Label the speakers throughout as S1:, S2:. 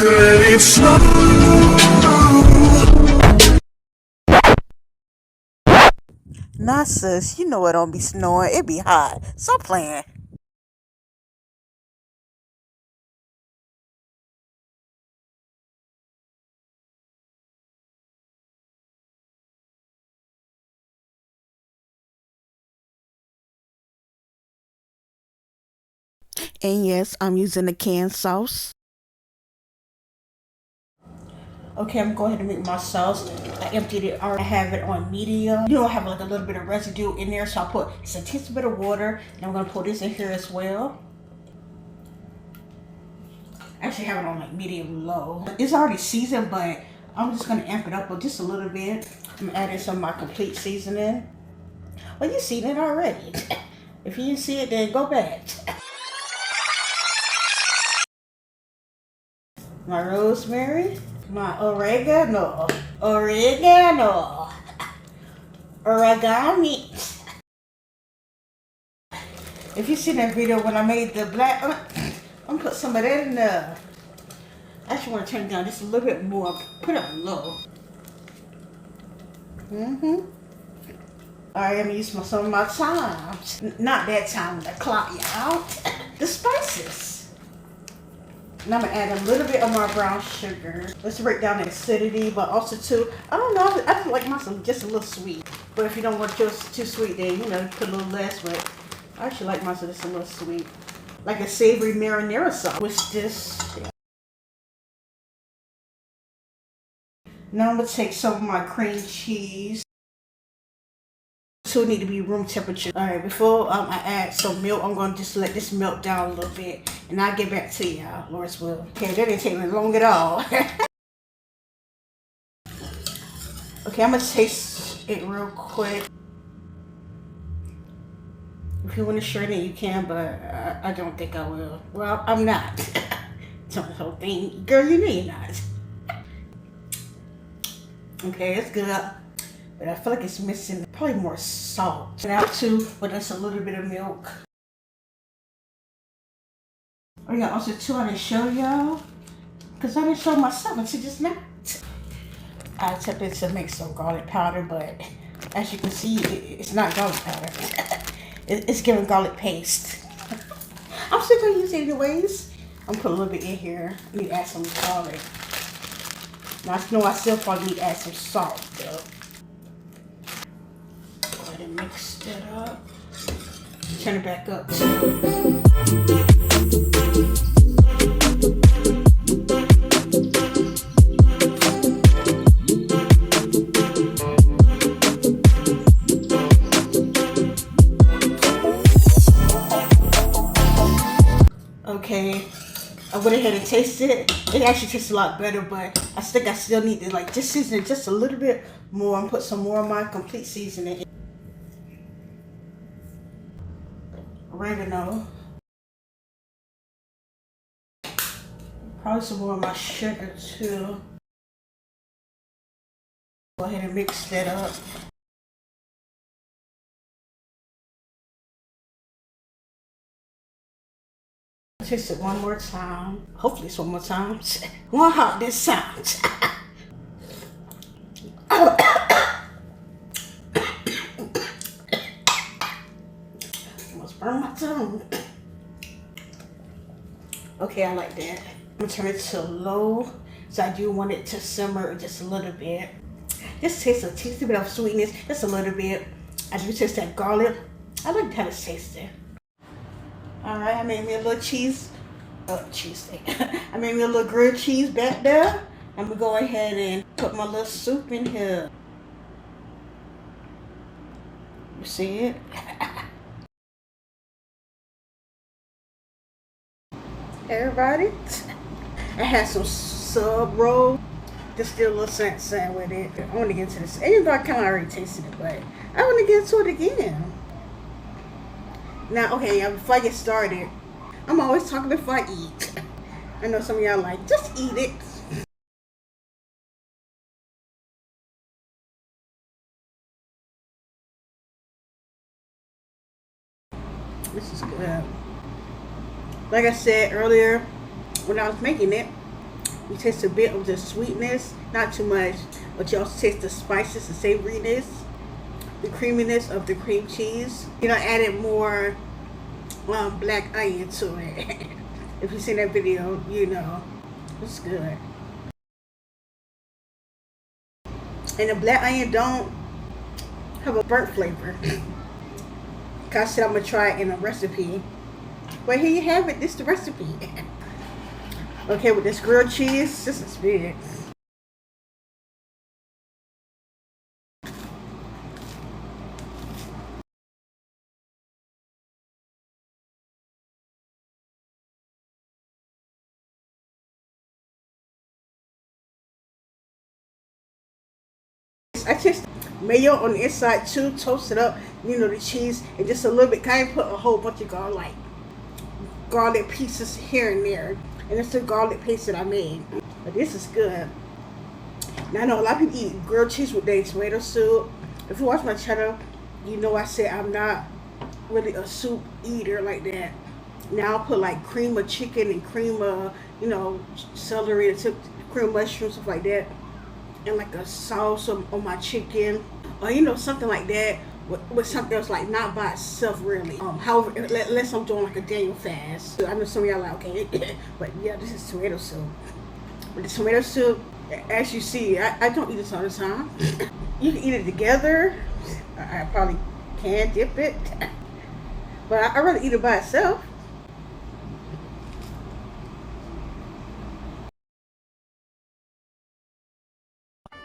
S1: Girl, it's slow.
S2: Nah, sis, you know it don't be snowing. It be hot. Stop playing. And yes, I'm using the canned sauce. Okay, I'm going ahead and make my sauce. I emptied it already. I have it on medium. You know, I have like a little bit of residue in there, so I put just a teaspoon bit of water, and I'm gonna put this in here as well. I actually have it on like medium low. It's already seasoned, but I'm just gonna amp it up just a little bit. I'm adding some of my complete seasoning. Well, you've seen it already. If you didn't see it, then go back. My rosemary, my oregano, origami. If you seen that video when I made the black, I'm gonna put some of that in there. I actually want to turn it down just a little bit more. Put it on low. Alright, I'm gonna use some of my thyme. Not that thyme that clot you out. The spices. And I'm gonna add a little bit of my brown sugar. Let's break down the acidity, but also too, I don't know, I feel like mine just a little sweet. But if you don't want yours too sweet, then you know, put a little less. But I actually like mine just a little sweet, like a savory marinara sauce. With this, yeah. Now I'm gonna take some of my cream cheese. So it need to be room temperature. All right, before I add some milk, I'm gonna just let this melt down a little bit, and I'll get back to y'all, Lord's will. Okay, that didn't take me long at all. Okay, I'm gonna taste it real quick. If you want to shred it, you can, but I don't think I will. Well, I'm not. Tell the whole thing, girl. You know you're not. Okay, it's good. But I feel like it's missing probably more salt. Now too, but that's a little bit of milk. Oh yeah, also too, I didn't show y'all, because I didn't show myself until just now. I attempted to make some garlic powder, but as you can see, it's not garlic powder. It's giving garlic paste. I'm still gonna use it anyways. I'm gonna put a little bit in here. I need to add some garlic. Now I know I still probably need to add some salt though. And mix it up. Turn it back up. Okay, I went ahead and tasted it. It actually tastes a lot better, but I think I still need to like just season it just a little bit more and put some more of my complete seasoning. Oregano, probably some more of my sugar too. Go ahead and mix that up. Taste it one more time. Hopefully it's one more time. One hot this time. Almost burn my tongue. Okay, I like that. I'm gonna turn it to low, so I do want it to simmer just a little bit. Just taste a teensy bit of sweetness, just a little bit. I do taste that garlic. I like how it's tasting. All right, I made me a little cheese steak. I made me a little grilled cheese back there. I'm gonna go ahead and put my little soup in here. You see it? Everybody, I had some sub roll. Just still a little scent with it. I want to get into this. Even though I kind of already tasted it, but I want to get into it again. Now, okay, before I get started, I'm always talking before I eat. I know some of y'all like, just eat it. This is good. Like I said earlier, when I was making it, You taste a bit of the sweetness, not too much, but you also taste the spices, the savoriness, the creaminess of the cream cheese. You know, added more black onion to it. If you've seen that video, you know it's good. And the black onion don't have a burnt flavor. Cause I said I'm gonna try it in a recipe. But here you have it. This is the recipe. Okay, with this grilled cheese, this is big. I taste mayo on the inside too, toast it up, you know, the cheese, and just a little bit, kind of put a whole bunch of garlic pieces here and there. And it's the garlic paste that I made. But this is good. Now I know a lot of people eat grilled cheese with their tomato soup. If you watch my channel, you know I said I'm not really a soup eater like that. Now I'll put like cream of chicken and cream of, you know, celery, cream of mushrooms, stuff like that. And like a sauce on my chicken, or you know, something like that with something else, like not by itself really. However, unless I'm doing like a Daniel fast. I know some of y'all like, okay, but yeah, this is tomato soup. But the tomato soup, as you see, I don't eat this all the time. You can eat it together. I probably can dip it, but I'd rather eat it by itself.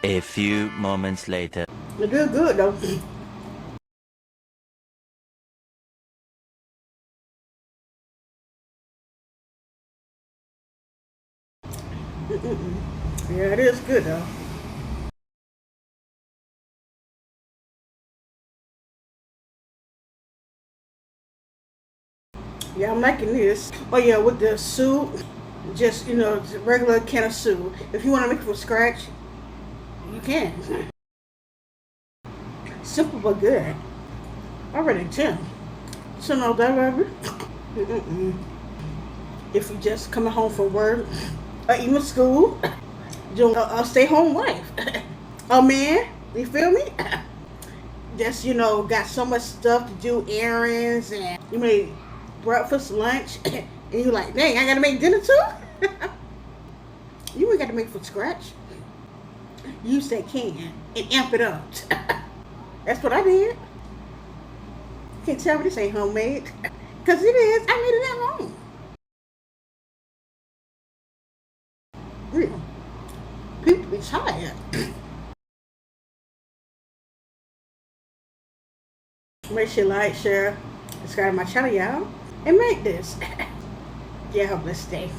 S1: A few moments later.
S2: It do good though. Yeah, it is good though. Yeah, I'm liking this. Oh yeah, with the soup, just, you know, regular can of soup. If you want to make it from scratch, you can. Simple but good. Already 10. So no that baby. If you just coming home from work or even school, doing a stay-home wife. Oh man, you feel me? Just, you know, got so much stuff to do, errands, and you made breakfast, lunch, and you're like, dang, I gotta make dinner too? You ain't got to make from scratch. Use that can and amp it up. That's what I did. You can't tell me this ain't homemade. Because it is. I made it at home. Real. People be tired. Make sure you like, share, subscribe to my channel, y'all. And make this. Yeah, have a blessed day.